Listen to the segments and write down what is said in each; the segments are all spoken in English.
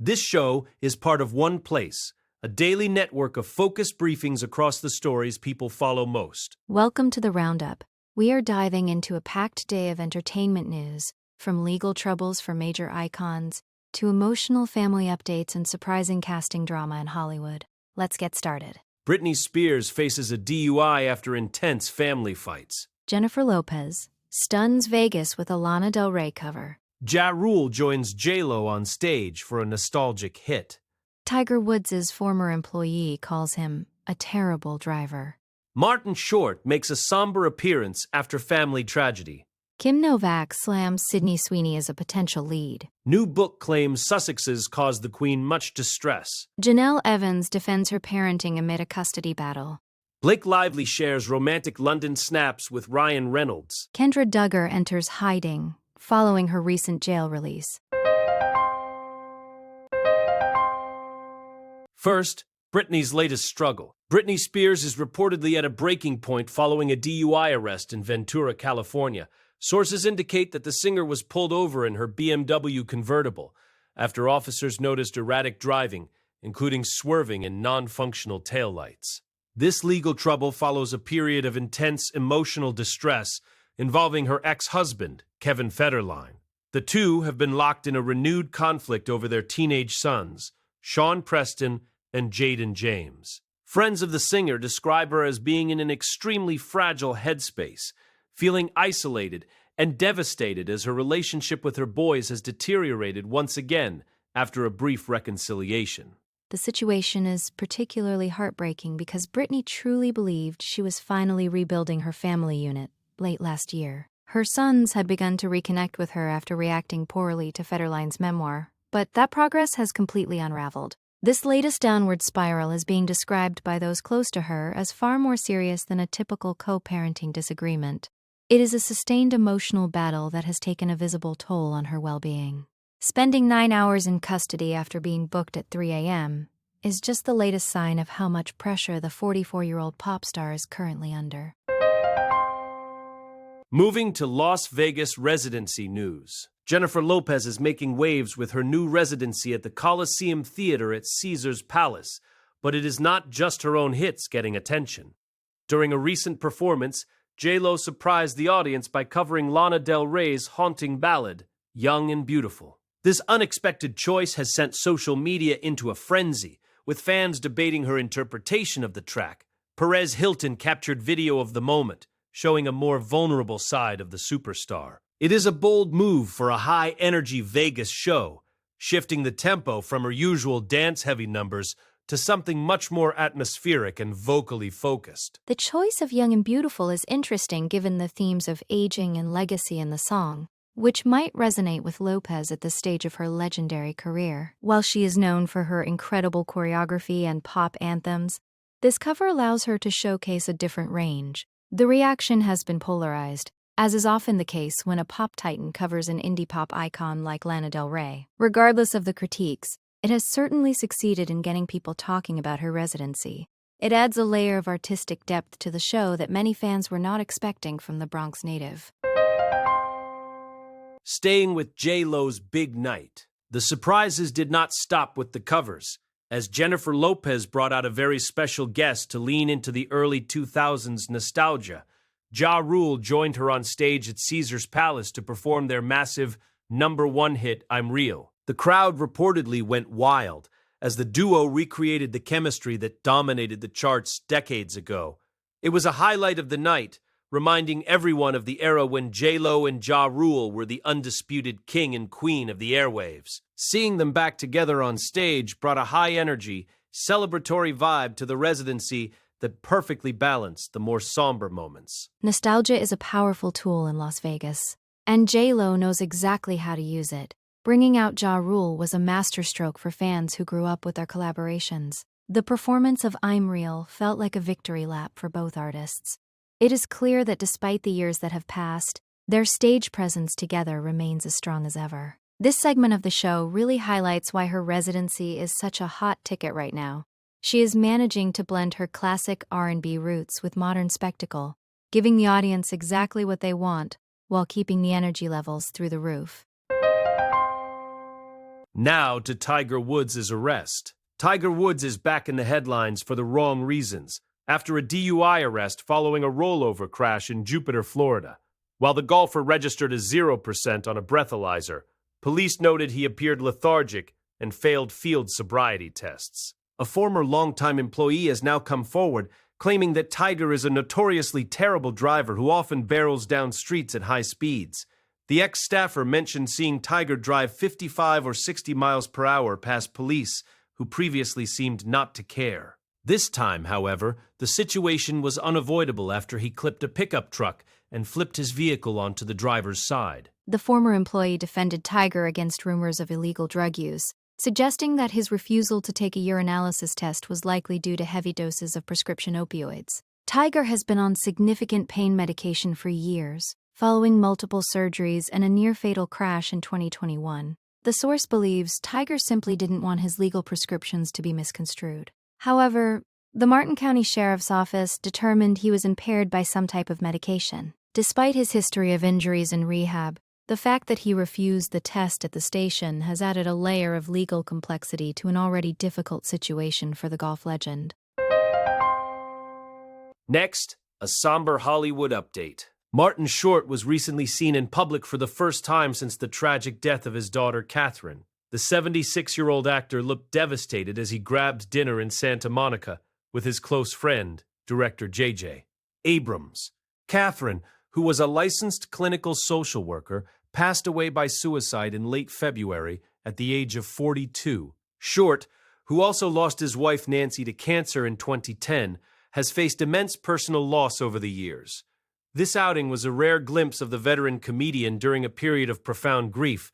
This show is part of OnePlace, a daily network of focused briefings across the stories people follow most. Welcome to the Roundup. We are diving into a packed day of entertainment news, from legal troubles for major icons to emotional family updates and surprising casting drama in Hollywood. Let's get started. Britney Spears faces a DUI after intense family fights. Jennifer Lopez stuns Vegas with a Lana Del Rey cover. Ja Rule joins J-Lo on stage for a nostalgic hit. Tiger Woods' former employee calls him a terrible driver. Martin Short makes a somber appearance after family tragedy. Kim Novak slams Sydney Sweeney as a potential lead. New book claims Sussexes caused the Queen much distress. Janelle Evans defends her parenting amid a custody battle. Blake Lively shares romantic London snaps with Ryan Reynolds. Kendra Duggar enters hiding following her recent jail release. First, Britney's latest struggle. Britney Spears is reportedly at a breaking point following a DUI arrest in Ventura, California. Sources indicate that the singer was pulled over in her BMW convertible after officers noticed erratic driving, including swerving and non-functional taillights. This legal trouble follows a period of intense emotional distress involving her ex-husband, Kevin Federline. The two have been locked in a renewed conflict over their teenage sons, Sean Preston and Jaden James. Friends of the singer describe her as being in an extremely fragile headspace, feeling isolated and devastated as her relationship with her boys has deteriorated once again after a brief reconciliation. The situation is particularly heartbreaking because Britney truly believed she was finally rebuilding her family unit late last year. Her sons had begun to reconnect with her after reacting poorly to Federline's memoir, but that progress has completely unraveled. This latest downward spiral is being described by those close to her as far more serious than a typical co-parenting disagreement. It is a sustained emotional battle that has taken a visible toll on her well-being. Spending 9 hours in custody after being booked at 3 a.m. is just the latest sign of how much pressure the 44-year-old pop star is currently under. Moving to Las Vegas residency news. Jennifer Lopez is making waves with her new residency at the Coliseum Theater at Caesar's Palace, but it is not just her own hits getting attention. During a recent performance, J-Lo surprised the audience by covering Lana Del Rey's haunting ballad, Young and Beautiful. This unexpected choice has sent social media into a frenzy, with fans debating her interpretation of the track. Perez Hilton captured video of the moment, showing a more vulnerable side of the superstar. It is a bold move for a high-energy Vegas show, shifting the tempo from her usual dance-heavy numbers to something much more atmospheric and vocally focused. The choice of Young and Beautiful is interesting given the themes of aging and legacy in the song, which might resonate with Lopez at this stage of her legendary career. While she is known for her incredible choreography and pop anthems, this cover allows her to showcase a different range. The reaction has been polarized, as is often the case when a pop titan covers an indie pop icon like Lana Del Rey. Regardless of the critiques, it has certainly succeeded in getting people talking about her residency. It adds a layer of artistic depth to the show that many fans were not expecting from the Bronx native. Staying with J-Lo's big night, the surprises did not stop with the covers, as Jennifer Lopez brought out a very special guest to lean into the early 2000s nostalgia. Ja Rule joined her on stage at Caesar's Palace to perform their massive #1 hit, I'm Real. The crowd reportedly went wild, as the duo recreated the chemistry that dominated the charts decades ago. It was a highlight of the night, reminding everyone of the era when J-Lo and Ja Rule were the undisputed king and queen of the airwaves. Seeing them back together on stage brought a high-energy, celebratory vibe to the residency that perfectly balanced the more somber moments. Nostalgia is a powerful tool in Las Vegas, and J-Lo knows exactly how to use it. Bringing out Ja Rule was a masterstroke for fans who grew up with their collaborations. The performance of I'm Real felt like a victory lap for both artists. It is clear that despite the years that have passed, their stage presence together remains as strong as ever. This segment of the show really highlights why her residency is such a hot ticket right now. She is managing to blend her classic R&B roots with modern spectacle, giving the audience exactly what they want while keeping the energy levels through the roof. Now to Tiger Woods' arrest. Tiger Woods is back in the headlines for the wrong reasons, after a DUI arrest following a rollover crash in Jupiter, Florida. While the golfer registered as 0% on a breathalyzer, police noted he appeared lethargic and failed field sobriety tests. A former longtime employee has now come forward, claiming that Tiger is a notoriously terrible driver who often barrels down streets at high speeds. The ex-staffer mentioned seeing Tiger drive 55 or 60 miles per hour past police, who previously seemed not to care. This time, however, the situation was unavoidable after he clipped a pickup truck and flipped his vehicle onto the driver's side. The former employee defended Tiger against rumors of illegal drug use, suggesting that his refusal to take a urinalysis test was likely due to heavy doses of prescription opioids. Tiger has been on significant pain medication for years, following multiple surgeries and a near-fatal crash in 2021. The source believes Tiger simply didn't want his legal prescriptions to be misconstrued. However, the Martin County Sheriff's Office determined he was impaired by some type of medication. Despite his history of injuries and rehab, the fact that he refused the test at the station has added a layer of legal complexity to an already difficult situation for the golf legend. Next, a somber Hollywood update. Martin Short was recently seen in public for the first time since the tragic death of his daughter, Catherine. The 76-year-old actor looked devastated as he grabbed dinner in Santa Monica with his close friend, director J.J. Abrams. Catherine, who was a licensed clinical social worker, passed away by suicide in late February at the age of 42. Short, who also lost his wife Nancy to cancer in 2010, has faced immense personal loss over the years. This outing was a rare glimpse of the veteran comedian during a period of profound grief,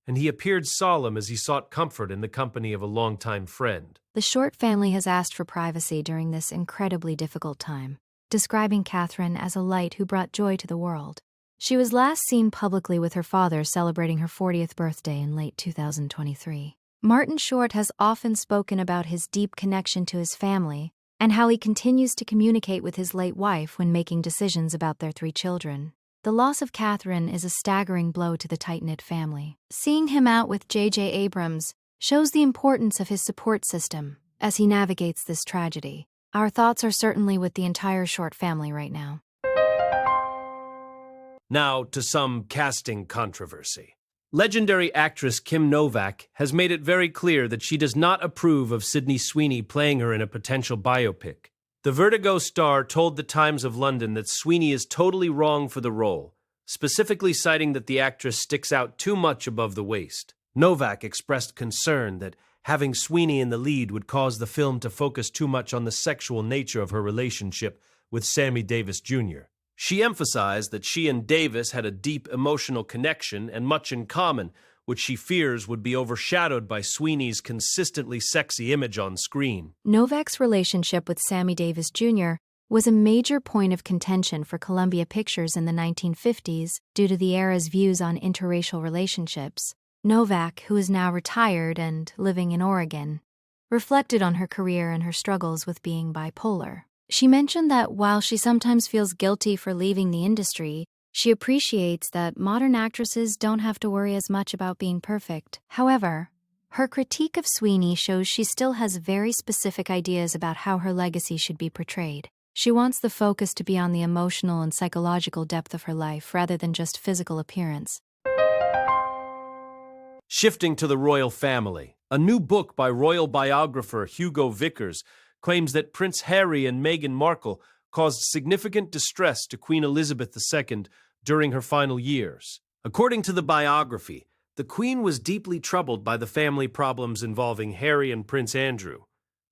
and he appeared solemn as he sought comfort in the company of a longtime friend. The Short family has asked for privacy during this incredibly difficult time, describing Catherine as a light who brought joy to the world. She was last seen publicly with her father celebrating her 40th birthday in late 2023. Martin Short has often spoken about his deep connection to his family and how he continues to communicate with his late wife when making decisions about their 3 children. The loss of Catherine is a staggering blow to the tight-knit family. Seeing him out with J.J. Abrams shows the importance of his support system as he navigates this tragedy. Our thoughts are certainly with the entire Short family right now. Now to some casting controversy. Legendary actress Kim Novak has made it very clear that she does not approve of Sydney Sweeney playing her in a potential biopic. The Vertigo star told the Times of London that Sweeney is totally wrong for the role, specifically citing that the actress sticks out too much above the waist. Novak expressed concern that having Sweeney in the lead would cause the film to focus too much on the sexual nature of her relationship with Sammy Davis Jr. She emphasized that she and Davis had a deep emotional connection and much in common, which she fears would be overshadowed by Sweeney's consistently sexy image on screen. Novak's relationship with Sammy Davis Jr. was a major point of contention for Columbia Pictures in the 1950s due to the era's views on interracial relationships. Novak, who is now retired and living in Oregon, reflected on her career and her struggles with being bipolar. She mentioned that while she sometimes feels guilty for leaving the industry, she appreciates that modern actresses don't have to worry as much about being perfect. However, her critique of Sweeney shows she still has very specific ideas about how her legacy should be portrayed. She wants the focus to be on the emotional and psychological depth of her life rather than just physical appearance. Shifting to the royal family, a new book by royal biographer Hugo Vickers claims that Prince Harry and Meghan Markle caused significant distress to Queen Elizabeth II during her final years. According to the biography, the Queen was deeply troubled by the family problems involving Harry and Prince Andrew,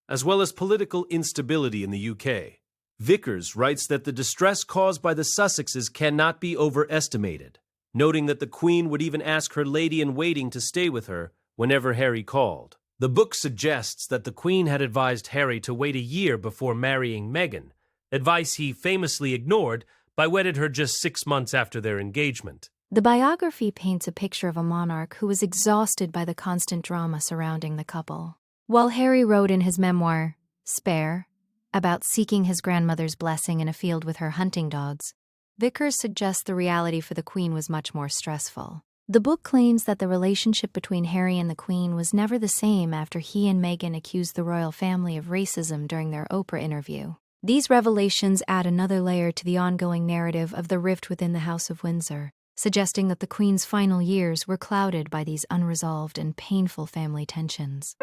as well as political instability in the UK. Vickers writes that the distress caused by the Sussexes cannot be overestimated, noting that the Queen would even ask her lady-in-waiting to stay with her whenever Harry called. The book suggests that the Queen had advised Harry to wait a year before marrying Meghan, advice he famously ignored by wedding her just 6 months after their engagement. The biography paints a picture of a monarch who was exhausted by the constant drama surrounding the couple. While Harry wrote in his memoir, Spare, about seeking his grandmother's blessing in a field with her hunting dogs, Vickers suggests the reality for the Queen was much more stressful. The book claims that the relationship between Harry and the Queen was never the same after he and Meghan accused the royal family of racism during their Oprah interview. These revelations add another layer to the ongoing narrative of the rift within the House of Windsor, suggesting that the Queen's final years were clouded by these unresolved and painful family tensions.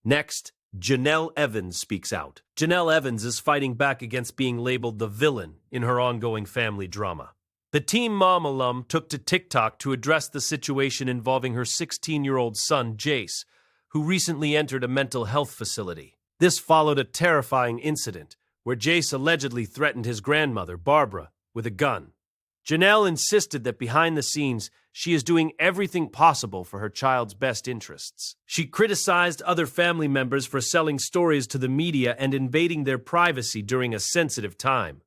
Next, Janelle Evans speaks out. Janelle Evans is fighting back against being labeled the villain in her ongoing family drama. The Teen Mom alum took to TikTok to address the situation involving her 16-year-old son, Jace, who recently entered a mental health facility. This followed a terrifying incident where Jace allegedly threatened his grandmother, Barbara, with a gun. Janelle insisted that behind the scenes, she is doing everything possible for her child's best interests. She criticized other family members for selling stories to the media and invading their privacy during a sensitive time.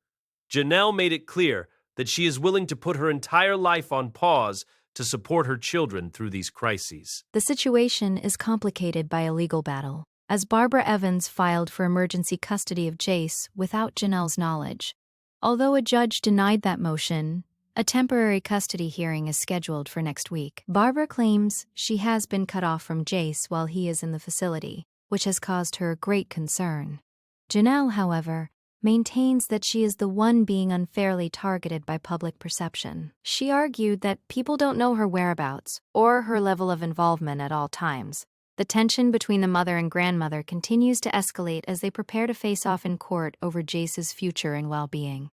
Janelle made it clear that she is willing to put her entire life on pause to support her children through these crises. The situation is complicated by a legal battle, as Barbara Evans filed for emergency custody of Jace without Janelle's knowledge. Although a judge denied that motion, a temporary custody hearing is scheduled for next week. Barbara claims she has been cut off from Jace while he is in the facility, which has caused her great concern. Janelle, however, maintains that she is the one being unfairly targeted by public perception. She argued that people don't know her whereabouts or her level of involvement at all times. The tension between the mother and grandmother continues to escalate as they prepare to face off in court over Jace's future and well-being.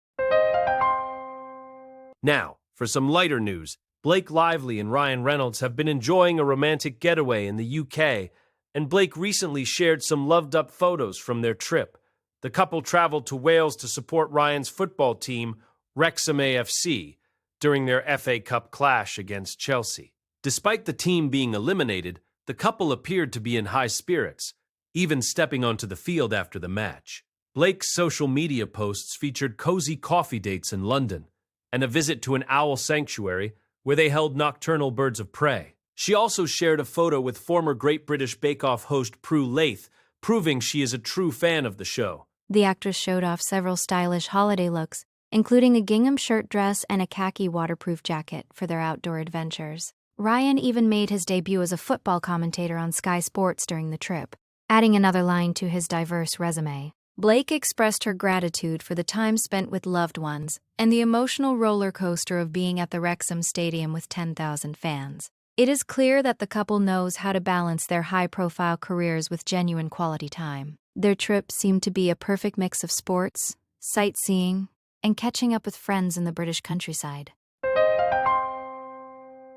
Now, for some lighter news, Blake Lively and Ryan Reynolds have been enjoying a romantic getaway in the UK, and Blake recently shared some loved-up photos from their trip. The couple traveled to Wales to support Ryan's football team, Wrexham AFC, during their FA Cup clash against Chelsea. Despite the team being eliminated, the couple appeared to be in high spirits, even stepping onto the field after the match. Blake's social media posts featured cozy coffee dates in London and a visit to an owl sanctuary where they held nocturnal birds of prey. She also shared a photo with former Great British Bake Off host Prue Leith, proving she is a true fan of the show. The actress showed off several stylish holiday looks, including a gingham shirt dress and a khaki waterproof jacket for their outdoor adventures. Ryan even made his debut as a football commentator on Sky Sports during the trip, adding another line to his diverse resume. Blake expressed her gratitude for the time spent with loved ones and the emotional roller coaster of being at the Wrexham Stadium with 10,000 fans. It is clear that the couple knows how to balance their high-profile careers with genuine quality time. Their trip seemed to be a perfect mix of sports, sightseeing, and catching up with friends in the British countryside.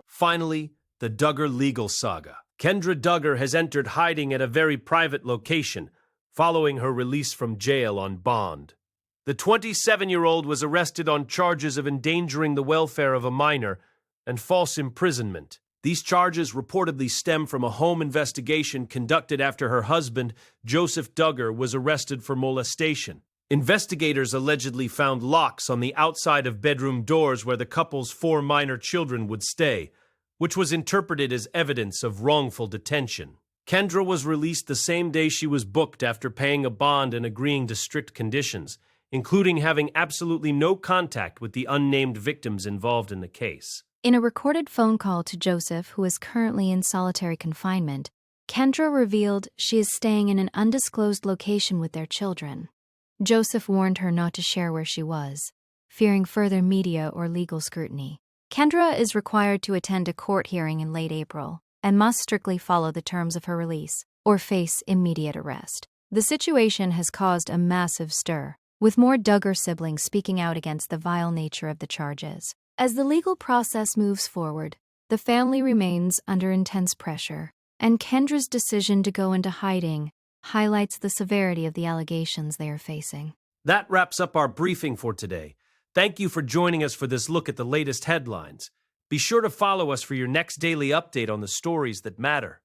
Finally, the Duggar legal saga. Kendra Duggar has entered hiding at a very private location, following her release from jail on bond. The 27-year-old was arrested on charges of endangering the welfare of a minor and false imprisonment. These charges reportedly stem from a home investigation conducted after her husband, Joseph Duggar, was arrested for molestation. Investigators allegedly found locks on the outside of bedroom doors where the couple's 4 minor children would stay, which was interpreted as evidence of wrongful detention. Kendra was released the same day she was booked after paying a bond and agreeing to strict conditions, including having absolutely no contact with the unnamed victims involved in the case. In a recorded phone call to Joseph, who is currently in solitary confinement, Kendra revealed she is staying in an undisclosed location with their children. Joseph warned her not to share where she was, fearing further media or legal scrutiny. Kendra is required to attend a court hearing in late April and must strictly follow the terms of her release or face immediate arrest. The situation has caused a massive stir, with more Duggar siblings speaking out against the vile nature of the charges. As the legal process moves forward, the family remains under intense pressure, and Kendra's decision to go into hiding highlights the severity of the allegations they are facing. That wraps up our briefing for today. Thank you for joining us for this look at the latest headlines. Be sure to follow us for your next daily update on the stories that matter.